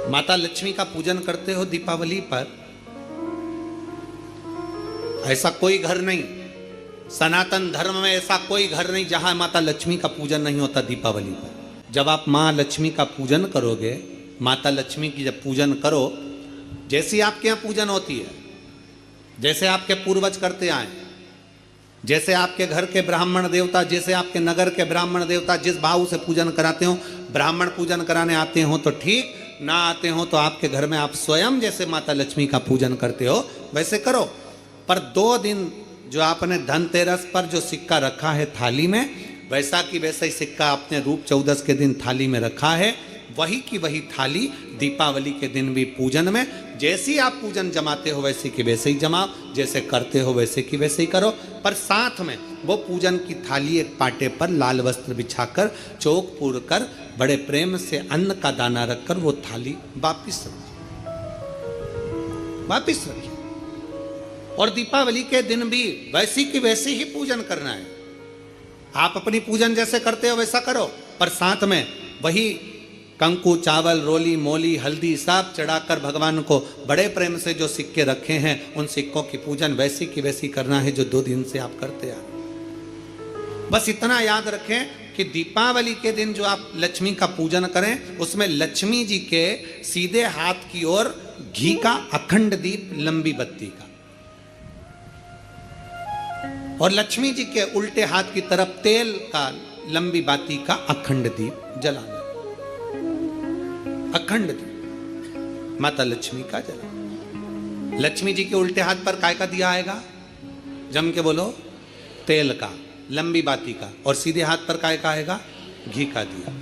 माता लक्ष्मी का पूजन करते हो दीपावली पर, ऐसा कोई घर नहीं, सनातन धर्म में ऐसा कोई घर नहीं जहां माता लक्ष्मी का पूजन नहीं होता दीपावली पर। जब आप माँ लक्ष्मी का पूजन करोगे, माता लक्ष्मी की जब पूजन करो, जैसी आपके यहाँ पूजन होती है, जैसे आपके पूर्वज करते आए, जैसे आपके घर के ब्राह्मण देवता, जैसे आपके नगर के ब्राह्मण देवता जिस भाव से पूजन कराते हो, ब्राह्मण पूजन कराने आते हो तो ठीक, ना आते हो तो आपके घर में आप स्वयं जैसे माता लक्ष्मी का पूजन करते हो वैसे करो। पर 2 दिन जो आपने धनतेरस पर जो सिक्का रखा है थाली में, वैसा की वैसा ही सिक्का आपने रूप चौदस के दिन थाली में रखा है, वही की वही थाली दीपावली के दिन भी पूजन में जैसी आप पूजन जमाते हो वैसे की वैसे ही जमाओ, जैसे करते हो वैसे की वैसे ही करो। पर साथ में वो पूजन की थाली एक पाटे पर लाल वस्त्र बिछाकर, चौक पूर कर, बड़े प्रेम से अन्न का दाना रखकर वो थाली वापिस रखिए। और दीपावली के दिन भी वैसी की वैसे ही पूजन करना है। आप अपनी पूजन जैसे करते हो वैसा करो, पर साथ में वही कंकु, चावल, रोली, मोली, हल्दी सब चढ़ाकर भगवान को बड़े प्रेम से जो सिक्के रखे हैं उन सिक्कों की पूजन वैसी की वैसी करना है जो 2 दिन से आप करते आ। बस इतना याद रखें कि दीपावली के दिन जो आप लक्ष्मी का पूजन करें, उसमें लक्ष्मी जी के सीधे हाथ की ओर घी का अखंड दीप, लंबी बत्ती का, और लक्ष्मी जी के उल्टे हाथ की तरफ तेल का लंबी बाती का अखंड दीप जलाना। अखंड दीप माता लक्ष्मी का जला। लक्ष्मी जी के उल्टे हाथ पर काय का दिया आएगा? जम के बोलो, तेल का, लंबी बाती का, और सीधे हाथ पर काय का आएगा? घी का दिया।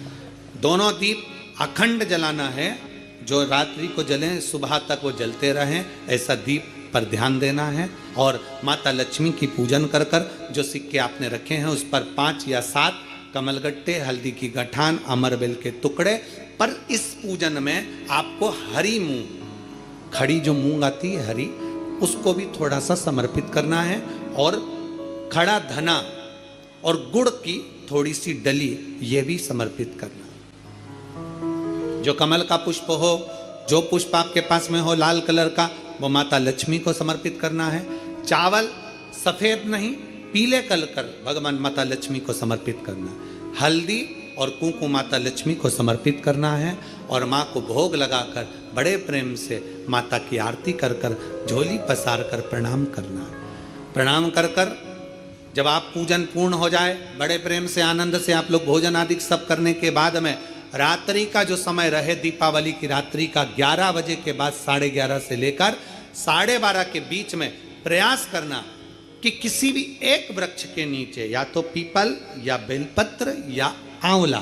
दोनों दीप अखंड जलाना है, जो रात्रि को जलें सुबह तक वो जलते रहें, ऐसा दीप पर ध्यान देना है। और माता लक्ष्मी की पूजन कर कर जो सिक्के आपने रखे हैं उस पर 5 या 7 कमलगट्टे, हल्दी की गठान, अमरबेल के टुकड़े। पर इस पूजन में आपको हरी मूंग, खड़ी जो मूंग आती है हरी, उसको भी थोड़ा सा समर्पित करना है, और खड़ा धना और गुड़ की थोड़ी सी डली ये भी समर्पित करना है। जो कमल का पुष्प हो, जो पुष्प आपके पास में हो लाल कलर का, वो माता लक्ष्मी को समर्पित करना है। चावल सफेद नहीं, पीले कलर कर भगवान माता लक्ष्मी को समर्पित करना है। हल्दी और कुंकु माता लक्ष्मी को समर्पित करना है, और माँ को भोग लगाकर बड़े प्रेम से माता की आरती कर कर, झोली पसार कर प्रणाम करना है। प्रणाम कर कर जब आप पूजन पूर्ण हो जाए, बड़े प्रेम से आनंद से आप लोग भोजन आदि सब करने के बाद में रात्रि का जो समय रहे, दीपावली की रात्रि का 11 बजे के बाद 11:30 से लेकर 12:30 के बीच में प्रयास करना कि किसी भी एक वृक्ष के नीचे, या तो पीपल या बेलपत्र या आंवला,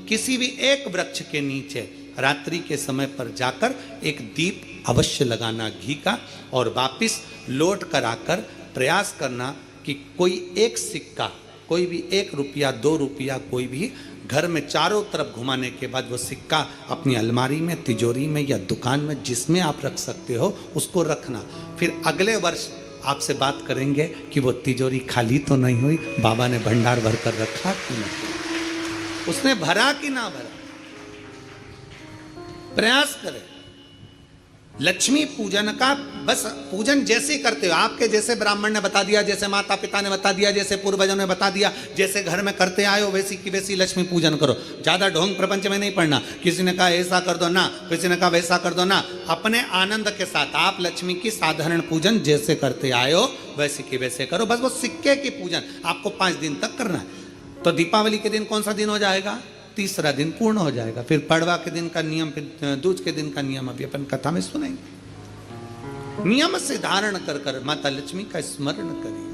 किसी भी एक वृक्ष के नीचे रात्रि के समय पर जाकर एक दीप अवश्य लगाना घी का, और वापिस लौट कर आकर प्रयास करना कि कोई एक सिक्का, कोई भी 1 रुपया 2 रुपया, कोई भी घर में चारों तरफ घुमाने के बाद वो सिक्का अपनी अलमारी में, तिजोरी में या दुकान में जिसमें आप रख सकते हो उसको रखना। फिर अगले वर्ष आपसे बात करेंगे कि वो तिजोरी खाली तो नहीं हुई, बाबा ने भंडार भर कर रखा कि नहीं, उसने भरा कि ना भरा। प्रयास करें लक्ष्मी पूजन का, बस पूजन जैसे करते हो, आपके जैसे ब्राह्मण ने बता दिया, जैसे माता पिता ने बता दिया, जैसे पूर्वजों ने बता दिया, जैसे घर में करते आए हो वैसी की वैसी लक्ष्मी पूजन करो। ज़्यादा ढोंग प्रपंच में नहीं पड़ना, किसी ने कहा ऐसा कर दो ना, किसी ने कहा वैसा कर दो ना। अपने आनंद के साथ आप लक्ष्मी की साधारण पूजन जैसे करते आए हो वैसे की वैसे करो। बस वो सिक्के की पूजन आपको 5 दिन तक करना है। तो दीपावली के दिन कौन सा दिन हो जाएगा? 3रा दिन पूर्ण हो जाएगा। फिर पड़वा के दिन का नियम, फिर दूज के दिन का नियम अभी अपन कथा में सुनेंगे। नियम से धारण कर कर माता लक्ष्मी का स्मरण करें।